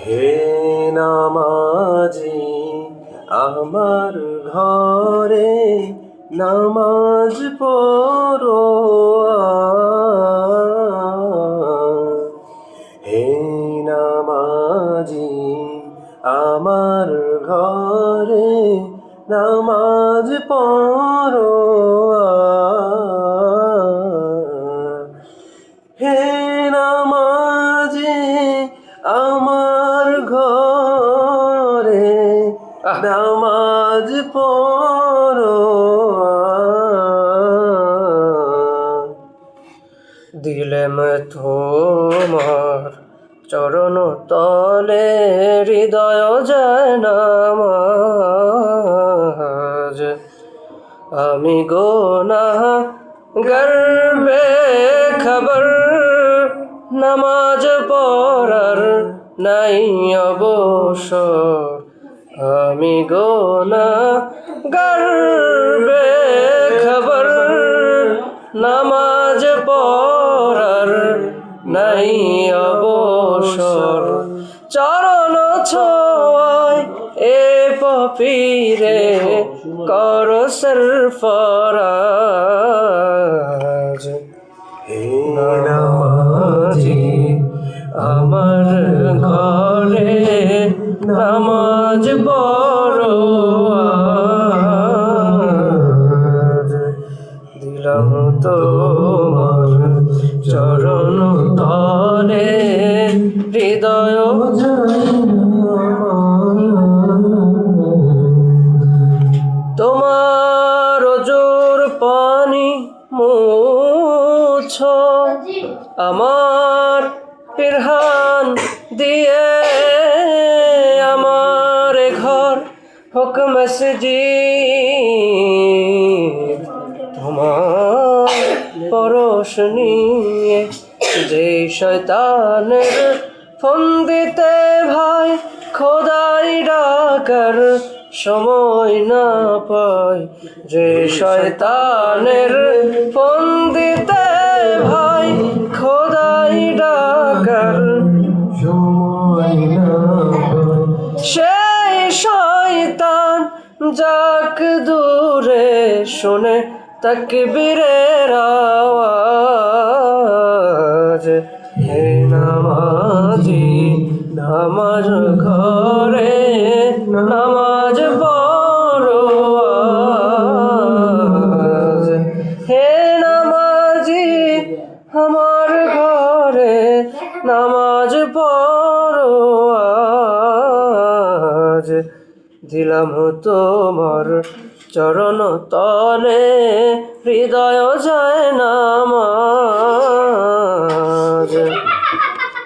হে নামাজি আমার ঘরে নামাজ পড়ো হে নামাজি আমার ঘরে নামাজ পড়ো হে নামাজি আমার ঘরে নামাজ পড়ো দিলেম তোমার চরণ তলে হৃদয় যায় নামাজ আমি গুনাহগার বেখবর নামাজ পড়ার নাই অবসর আমি গুনাহগার বেখবর নামাজ পড়ার নাই অবসর চরণ ছোঁয়ায় এ পপিরে কর সরফরাজ হে নামাজি আমার ঘরে নামাজ পড়ো দিলাম তোমার চরণ তলে হৃদয় তোমার ওজোর পানি মুছো আমার পিরহান দিয়ে আমার ঘর হোক মসজিদ তোমার পরশ নিয়ে যে শয়তানের ফন্দিতে ভাই খোদাই ডাকার সময় না পায় যে শয়তানের ফন্দিতে ভাই খোদাই ডাকার সময় না পায় সেই শয়তান যাক দূরে শোনে তাকবীরের আওয়াজ হে নামাজি আমার ঘরে নামাজ পড়ো আজ হে নামাজি আমার ঘরে নামাজ পড়ো আজ দিলাম তোমার চরণ তলে হৃদয় যায় নাম